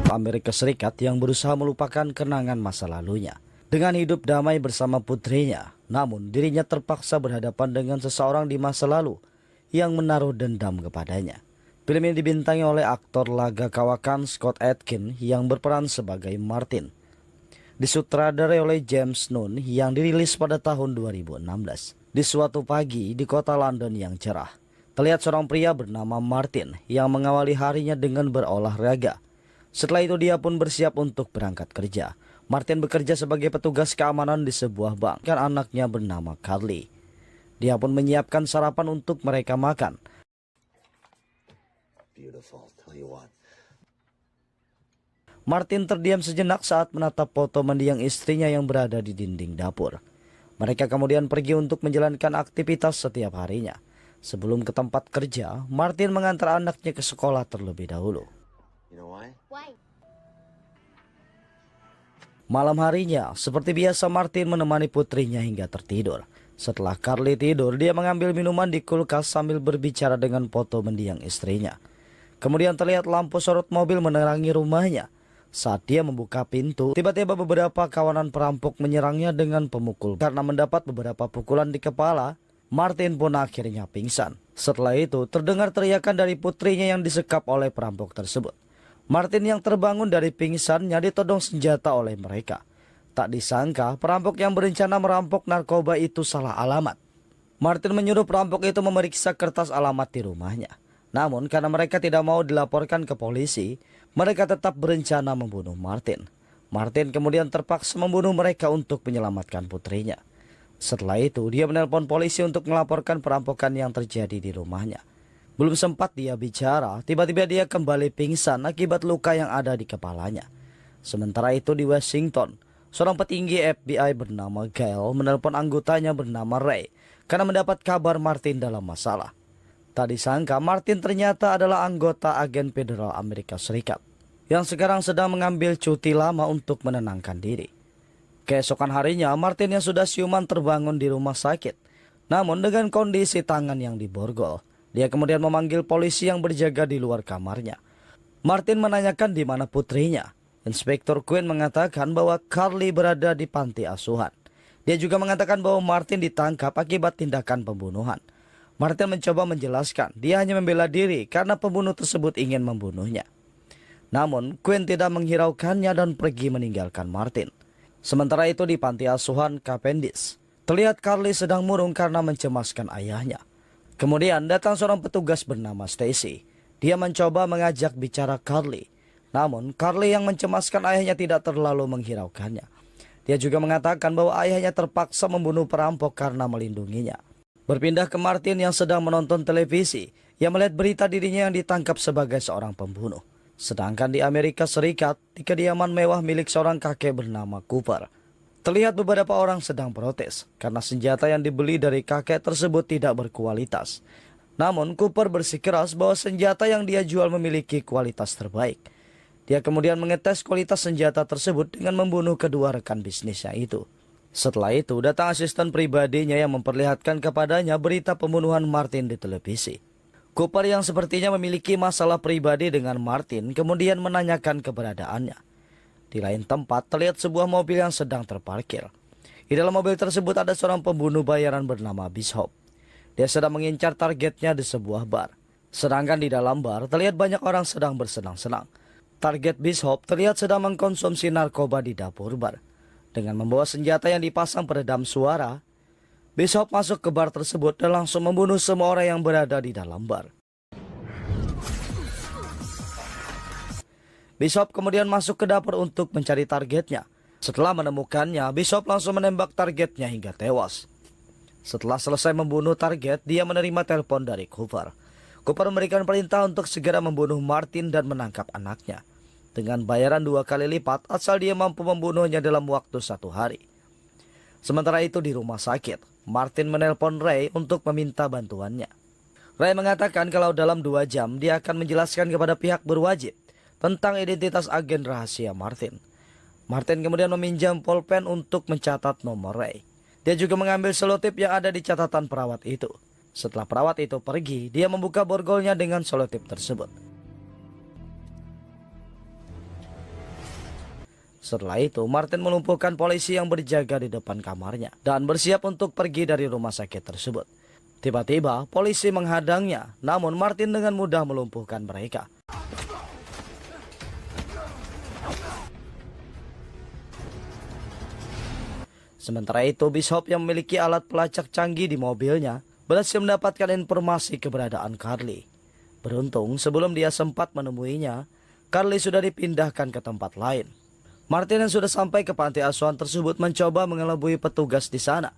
Amerika Serikat yang berusaha melupakan kenangan masa lalunya dengan hidup damai bersama putrinya. Namun dirinya terpaksa berhadapan dengan seseorang di masa lalu yang menaruh dendam kepadanya. Film ini dibintangi oleh aktor laga kawakan Scott Adkins yang berperan sebagai Martin. Disutradarai oleh James Nunn yang dirilis pada tahun 2016. Di suatu pagi di kota London yang cerah, terlihat seorang pria bernama Martin yang mengawali harinya dengan berolahraga. Setelah itu dia pun bersiap untuk berangkat kerja. Martin bekerja sebagai petugas keamanan di sebuah bank dan anaknya bernama Carly. Dia pun menyiapkan sarapan untuk mereka makan. Martin terdiam sejenak saat menatap foto mendiang istrinya yang berada di dinding dapur. Mereka kemudian pergi untuk menjalankan aktivitas setiap harinya. Sebelum ke tempat kerja, Martin mengantar anaknya ke sekolah terlebih dahulu. Malam harinya, seperti biasa Martin menemani putrinya hingga tertidur. Setelah Carly tidur, dia mengambil minuman di kulkas sambil berbicara dengan foto mendiang istrinya. Kemudian terlihat lampu sorot mobil menerangi rumahnya. Saat dia membuka pintu, tiba-tiba beberapa kawanan perampok menyerangnya dengan pemukul. Karena mendapat beberapa pukulan di kepala, Martin pun akhirnya pingsan. Setelah itu, terdengar teriakan dari putrinya yang disekap oleh perampok tersebut. Martin yang terbangun dari pingsannya ditodong senjata oleh mereka. Tak disangka, perampok yang berencana merampok narkoba itu salah alamat. Martin menyuruh perampok itu memeriksa kertas alamat di rumahnya. Namun karena mereka tidak mau dilaporkan ke polisi, mereka tetap berencana membunuh Martin. Martin kemudian terpaksa membunuh mereka untuk menyelamatkan putrinya. Setelah itu, dia menelpon polisi untuk melaporkan perampokan yang terjadi di rumahnya. Belum sempat dia bicara, tiba-tiba dia kembali pingsan akibat luka yang ada di kepalanya. Sementara itu di Washington, seorang petinggi FBI bernama Gail menelpon anggotanya bernama Ray karena mendapat kabar Martin dalam masalah. Tak disangka Martin ternyata adalah anggota agen federal Amerika Serikat yang sekarang sedang mengambil cuti lama untuk menenangkan diri. Keesokan harinya Martin yang sudah siuman terbangun di rumah sakit, namun dengan kondisi tangan yang diborgol. Dia kemudian memanggil polisi yang berjaga di luar kamarnya. Martin menanyakan di mana putrinya. Inspektur Quinn mengatakan bahwa Carly berada di panti asuhan. Dia juga mengatakan bahwa Martin ditangkap akibat tindakan pembunuhan. Martin mencoba menjelaskan dia hanya membela diri karena pembunuh tersebut ingin membunuhnya. Namun Quinn tidak menghiraukannya dan pergi meninggalkan Martin. Sementara itu di panti asuhan Cavendish, terlihat Carly sedang murung karena mencemaskan ayahnya. Kemudian datang seorang petugas bernama Stacy. Dia mencoba mengajak bicara Carly. Namun Carly yang mencemaskan ayahnya tidak terlalu menghiraukannya. Dia juga mengatakan bahwa ayahnya terpaksa membunuh perampok karena melindunginya. Berpindah ke Martin yang sedang menonton televisi. Ia melihat berita dirinya yang ditangkap sebagai seorang pembunuh. Sedangkan di Amerika Serikat, di kediaman mewah milik seorang kakek bernama Cooper, terlihat beberapa orang sedang protes karena senjata yang dibeli dari kakek tersebut tidak berkualitas. Namun Cooper bersikeras bahwa senjata yang dia jual memiliki kualitas terbaik. Dia kemudian mengetes kualitas senjata tersebut dengan membunuh kedua rekan bisnisnya itu. Setelah itu datang asisten pribadinya yang memperlihatkan kepadanya berita pembunuhan Martin di televisi. Cooper yang sepertinya memiliki masalah pribadi dengan Martin kemudian menanyakan keberadaannya. Di lain tempat terlihat sebuah mobil yang sedang terparkir. Di dalam mobil tersebut ada seorang pembunuh bayaran bernama Bishop. Dia sedang mengincar targetnya di sebuah bar. Sedangkan di dalam bar terlihat banyak orang sedang bersenang-senang. Target Bishop terlihat sedang mengkonsumsi narkoba di dapur bar. Dengan membawa senjata yang dipasang peredam suara, Bishop masuk ke bar tersebut dan langsung membunuh semua orang yang berada di dalam bar. Bishop kemudian masuk ke dapur untuk mencari targetnya. Setelah menemukannya, Bishop langsung menembak targetnya hingga tewas. Setelah selesai membunuh target, dia menerima telepon dari Cooper. Cooper memberikan perintah untuk segera membunuh Martin dan menangkap anaknya. Dengan bayaran 2 kali lipat asal dia mampu membunuhnya dalam waktu 1 hari. Sementara itu di rumah sakit, Martin menelpon Ray untuk meminta bantuannya. Ray mengatakan kalau dalam 2 jam dia akan menjelaskan kepada pihak berwajib tentang identitas agen rahasia Martin. Martin kemudian meminjam pulpen untuk mencatat nomor Ray. Dia juga mengambil selotip yang ada di catatan perawat itu. Setelah perawat itu pergi, dia membuka borgolnya dengan selotip tersebut. Setelah itu, Martin melumpuhkan polisi yang berjaga di depan kamarnya dan bersiap untuk pergi dari rumah sakit tersebut. Tiba-tiba, polisi menghadangnya, namun Martin dengan mudah melumpuhkan mereka. Sementara itu, Bishop yang memiliki alat pelacak canggih di mobilnya berhasil mendapatkan informasi keberadaan Carly. Beruntung, sebelum dia sempat menemuinya, Carly sudah dipindahkan ke tempat lain. Martin yang sudah sampai ke panti asuhan tersebut mencoba mengelabui petugas di sana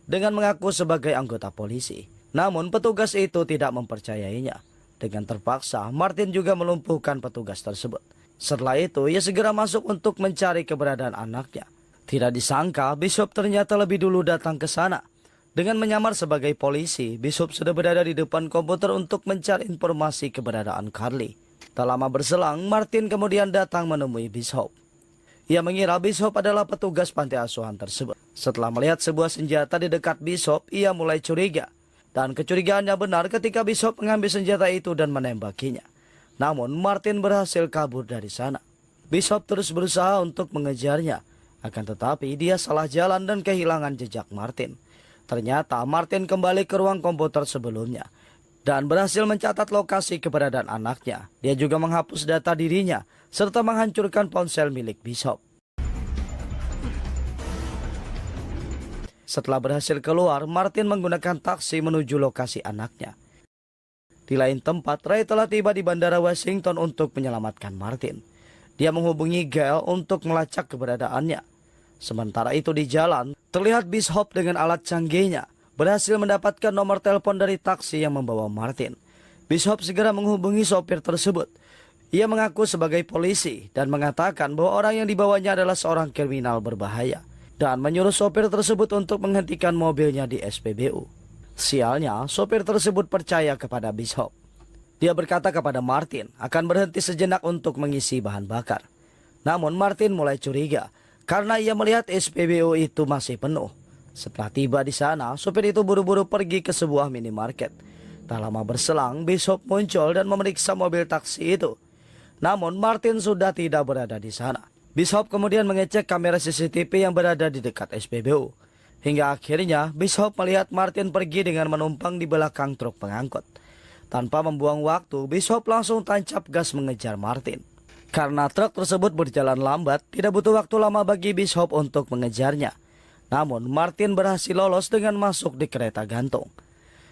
dengan mengaku sebagai anggota polisi. Namun petugas itu tidak mempercayainya. Dengan terpaksa, Martin juga melumpuhkan petugas tersebut. Setelah itu, ia segera masuk untuk mencari keberadaan anaknya. Tidak disangka, Bishop ternyata lebih dulu datang ke sana. Dengan menyamar sebagai polisi, Bishop sudah berada di depan komputer untuk mencari informasi keberadaan Carly. Tak lama berselang, Martin kemudian datang menemui Bishop. Ia mengira Bishop adalah petugas panti asuhan tersebut. Setelah melihat sebuah senjata di dekat Bishop, ia mulai curiga. Dan kecurigaannya benar ketika Bishop mengambil senjata itu dan menembakinya. Namun Martin berhasil kabur dari sana. Bishop terus berusaha untuk mengejarnya. Akan tetapi dia salah jalan dan kehilangan jejak Martin. Ternyata Martin kembali ke ruang komputer sebelumnya dan berhasil mencatat lokasi keberadaan anaknya. Dia juga menghapus data dirinya serta menghancurkan ponsel milik Bishop. Setelah berhasil keluar, Martin menggunakan taksi menuju lokasi anaknya. Di lain tempat, Ray telah tiba di Bandara Washington untuk menyelamatkan Martin. Dia menghubungi Gail untuk melacak keberadaannya. Sementara itu di jalan, terlihat Bishop dengan alat canggihnya berhasil mendapatkan nomor telepon dari taksi yang membawa Martin. Bishop segera menghubungi sopir tersebut. Ia mengaku sebagai polisi dan mengatakan bahwa orang yang dibawanya adalah seorang kriminal berbahaya dan menyuruh sopir tersebut untuk menghentikan mobilnya di SPBU. Sialnya, sopir tersebut percaya kepada Bishop. Dia berkata kepada Martin akan berhenti sejenak untuk mengisi bahan bakar. Namun Martin mulai curiga karena ia melihat SPBU itu masih penuh. Setelah tiba di sana, sopir itu buru-buru pergi ke sebuah minimarket. Tak lama berselang, Bishop muncul dan memeriksa mobil taksi itu. Namun Martin sudah tidak berada di sana. Bishop kemudian mengecek kamera CCTV yang berada di dekat SPBU. Hingga akhirnya Bishop melihat Martin pergi dengan menumpang di belakang truk pengangkut. Tanpa membuang waktu, Bishop langsung tancap gas mengejar Martin. Karena truk tersebut berjalan lambat, tidak butuh waktu lama bagi Bishop untuk mengejarnya. Namun Martin berhasil lolos dengan masuk di kereta gantung.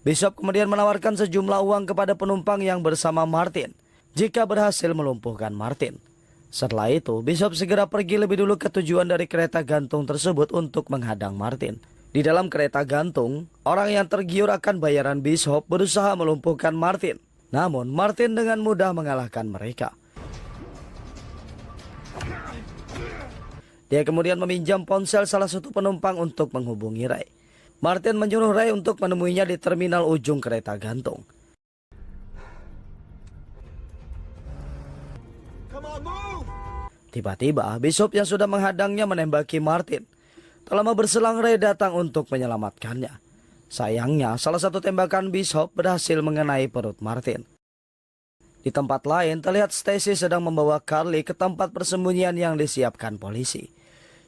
Bishop kemudian menawarkan sejumlah uang kepada penumpang yang bersama Martin jika berhasil melumpuhkan Martin. Setelah itu, Bishop segera pergi lebih dulu ke tujuan dari kereta gantung tersebut untuk menghadang Martin. Di dalam kereta gantung, orang yang tergiur akan bayaran Bishop berusaha melumpuhkan Martin. Namun Martin dengan mudah mengalahkan mereka. Dia kemudian meminjam ponsel salah satu penumpang untuk menghubungi Ray. Martin menyuruh Ray untuk menemuinya di terminal ujung kereta gantung. Tiba-tiba, Bishop yang sudah menghadangnya menembaki Martin. Tak lama berselang, Ray datang untuk menyelamatkannya. Sayangnya, salah satu tembakan Bishop berhasil mengenai perut Martin. Di tempat lain, terlihat Stacy sedang membawa Carly ke tempat persembunyian yang disiapkan polisi.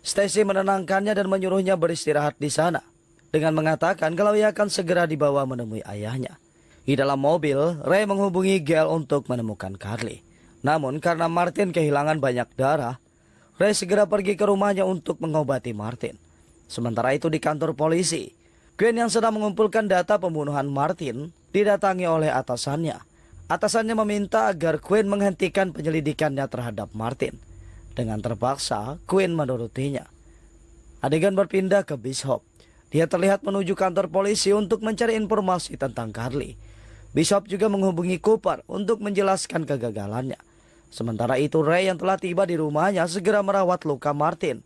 Stacy menenangkannya dan menyuruhnya beristirahat di sana, dengan mengatakan kalau ia akan segera dibawa menemui ayahnya. Di dalam mobil, Ray menghubungi Gail untuk menemukan Carly. Namun karena Martin kehilangan banyak darah, Ray segera pergi ke rumahnya untuk mengobati Martin. Sementara itu di kantor polisi, Gwen yang sedang mengumpulkan data pembunuhan Martin didatangi oleh atasannya. Atasannya meminta agar Gwen menghentikan penyelidikannya terhadap Martin. Dengan terpaksa, Gwen menurutinya. Adegan berpindah ke Bishop. Dia terlihat menuju kantor polisi untuk mencari informasi tentang Carly. Bishop juga menghubungi Cooper untuk menjelaskan kegagalannya. Sementara itu Ray yang telah tiba di rumahnya segera merawat luka Martin.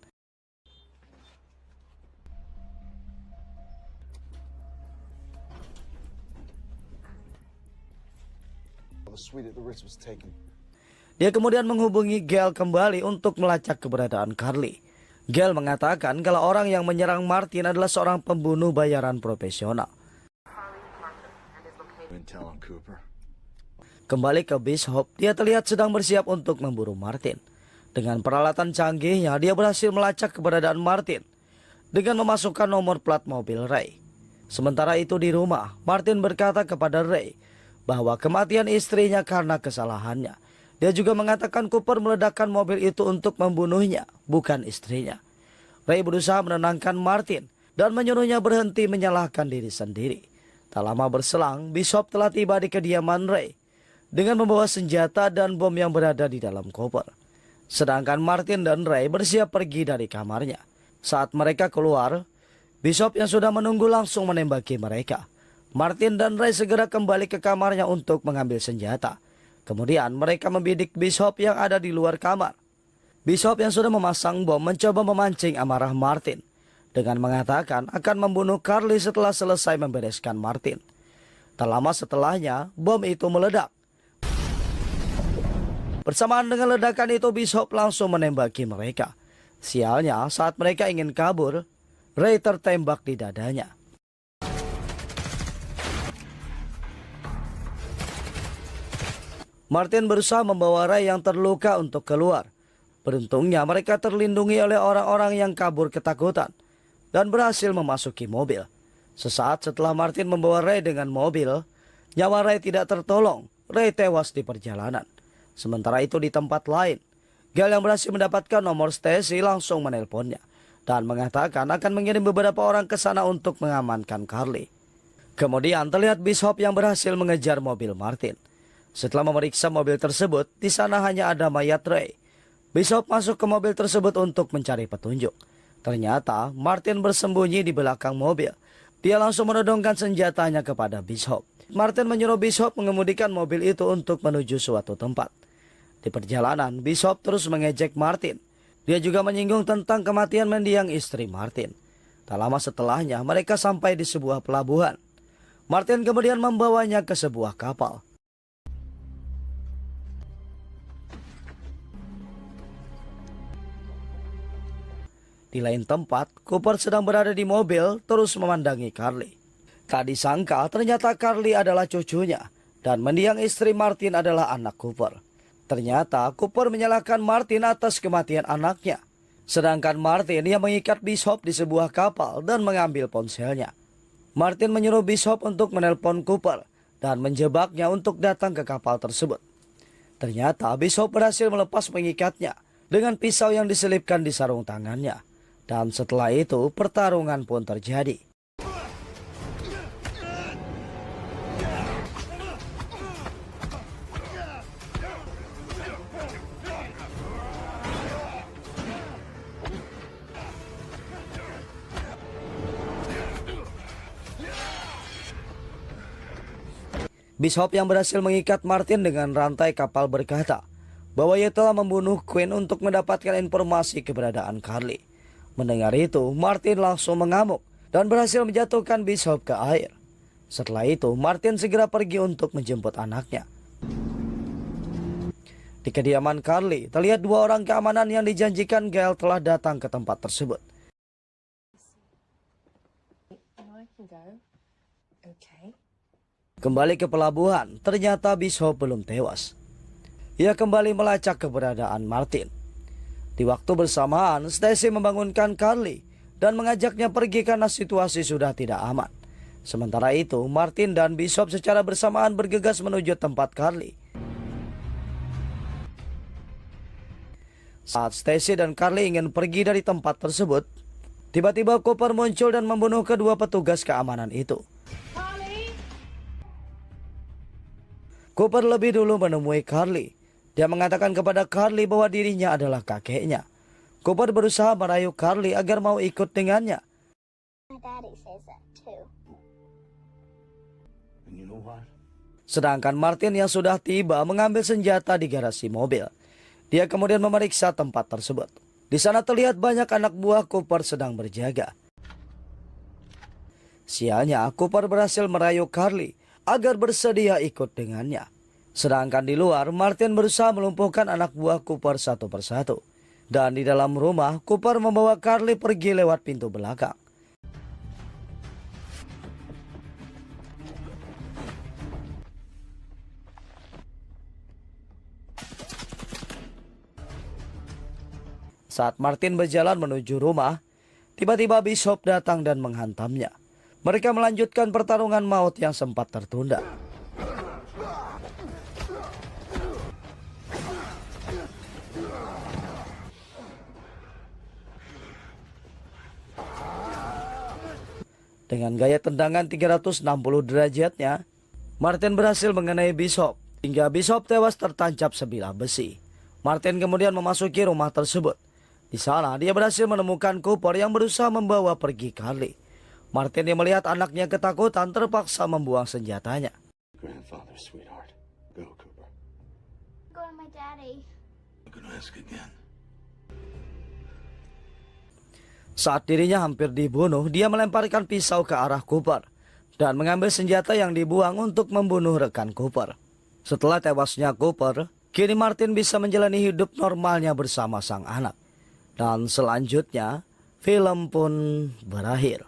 Dia kemudian menghubungi Gail kembali untuk melacak keberadaan Carly. Gail mengatakan kalau orang yang menyerang Martin adalah seorang pembunuh bayaran profesional. Kembali ke Bishop, dia terlihat sedang bersiap untuk memburu Martin. Dengan peralatan canggihnya, dia berhasil melacak keberadaan Martin dengan memasukkan nomor plat mobil Ray. Sementara itu di rumah, Martin berkata kepada Ray bahwa kematian istrinya karena kesalahannya. Dia juga mengatakan Cooper meledakkan mobil itu untuk membunuhnya, bukan istrinya. Ray berusaha menenangkan Martin dan menyuruhnya berhenti menyalahkan diri sendiri. Tak lama berselang, Bishop telah tiba di kediaman Ray dengan membawa senjata dan bom yang berada di dalam koper. Sedangkan Martin dan Ray bersiap pergi dari kamarnya. Saat mereka keluar, Bishop yang sudah menunggu langsung menembaki mereka. Martin dan Ray segera kembali ke kamarnya untuk mengambil senjata. Kemudian mereka membidik Bishop yang ada di luar kamar. Bishop yang sudah memasang bom mencoba memancing amarah Martin dengan mengatakan akan membunuh Carly setelah selesai membereskan Martin. Tak lama setelahnya, bom itu meledak. Bersamaan dengan ledakan itu, Bishop langsung menembaki mereka. Sialnya, saat mereka ingin kabur, Ray tertembak di dadanya. Martin berusaha membawa Ray yang terluka untuk keluar. Beruntungnya mereka terlindungi oleh orang-orang yang kabur ketakutan dan berhasil memasuki mobil. Sesaat setelah Martin membawa Ray dengan mobil, nyawa Ray tidak tertolong. Ray tewas di perjalanan. Sementara itu di tempat lain, Gale yang berhasil mendapatkan nomor Stacy langsung menelponnya dan mengatakan akan mengirim beberapa orang ke sana untuk mengamankan Carly. Kemudian terlihat Bishop yang berhasil mengejar mobil Martin. Setelah memeriksa mobil tersebut, di sana hanya ada mayat Ray. Bishop masuk ke mobil tersebut untuk mencari petunjuk. Ternyata Martin bersembunyi di belakang mobil. Dia langsung menodongkan senjatanya kepada Bishop. Martin menyuruh Bishop mengemudikan mobil itu untuk menuju suatu tempat. Di perjalanan, Bishop terus mengejek Martin. Dia juga menyinggung tentang kematian mendiang istri Martin. Tak lama setelahnya, mereka sampai di sebuah pelabuhan. Martin kemudian membawanya ke sebuah kapal. Di lain tempat, Cooper sedang berada di mobil terus memandangi Carly. Tak disangka ternyata Carly adalah cucunya dan mendiang istri Martin adalah anak Cooper. Ternyata Cooper menyalahkan Martin atas kematian anaknya. Sedangkan Martin yang mengikat Bishop di sebuah kapal dan mengambil ponselnya. Martin menyuruh Bishop untuk menelpon Cooper dan menjebaknya untuk datang ke kapal tersebut. Ternyata Bishop berhasil melepas pengikatnya dengan pisau yang diselipkan di sarung tangannya. Dan setelah itu pertarungan pun terjadi. Bishop yang berhasil mengikat Martin dengan rantai kapal berkata bahwa ia telah membunuh Quinn untuk mendapatkan informasi keberadaan Carly. Mendengar itu, Martin langsung mengamuk dan berhasil menjatuhkan Bishop ke air. Setelah itu, Martin segera pergi untuk menjemput anaknya. Di kediaman Carly, terlihat dua orang keamanan yang dijanjikan Gale telah datang ke tempat tersebut. Kembali ke pelabuhan, ternyata Bishop belum tewas. Ia kembali melacak keberadaan Martin. Di waktu bersamaan, Stacy membangunkan Carly dan mengajaknya pergi karena situasi sudah tidak aman. Sementara itu, Martin dan Bishop secara bersamaan bergegas menuju tempat Carly. Saat Stacy dan Carly ingin pergi dari tempat tersebut, tiba-tiba Cooper muncul dan membunuh kedua petugas keamanan itu. Cooper lebih dulu menemui Carly. Dia mengatakan kepada Carly bahwa dirinya adalah kakeknya. Cooper berusaha merayu Carly agar mau ikut dengannya. Sedangkan Martin yang sudah tiba mengambil senjata di garasi mobil. Dia kemudian memeriksa tempat tersebut. Di sana terlihat banyak anak buah Cooper sedang berjaga. Sialnya, Cooper berhasil merayu Carly agar bersedia ikut dengannya. Sedangkan di luar, Martin berusaha melumpuhkan anak buah Cooper satu persatu. Dan di dalam rumah, Cooper membawa Carly pergi lewat pintu belakang. Saat Martin berjalan menuju rumah, tiba-tiba Bishop datang dan menghantamnya. Mereka melanjutkan pertarungan maut yang sempat tertunda. Dengan gaya tendangan 360 derajatnya, Martin berhasil mengenai Bishop, hingga Bishop tewas tertancap sebilah besi. Martin kemudian memasuki rumah tersebut. Di sana dia berhasil menemukan Cooper yang berusaha membawa pergi Carly. Martin yang melihat anaknya ketakutan terpaksa membuang senjatanya. Grandfather, sweetheart. Go, Cooper. Go to my daddy. I'm gonna ask again. Saat dirinya hampir dibunuh, dia melemparkan pisau ke arah Cooper dan mengambil senjata yang dibuang untuk membunuh rekan Cooper. Setelah tewasnya Cooper, kini Martin bisa menjalani hidup normalnya bersama sang anak. Dan selanjutnya, film pun berakhir.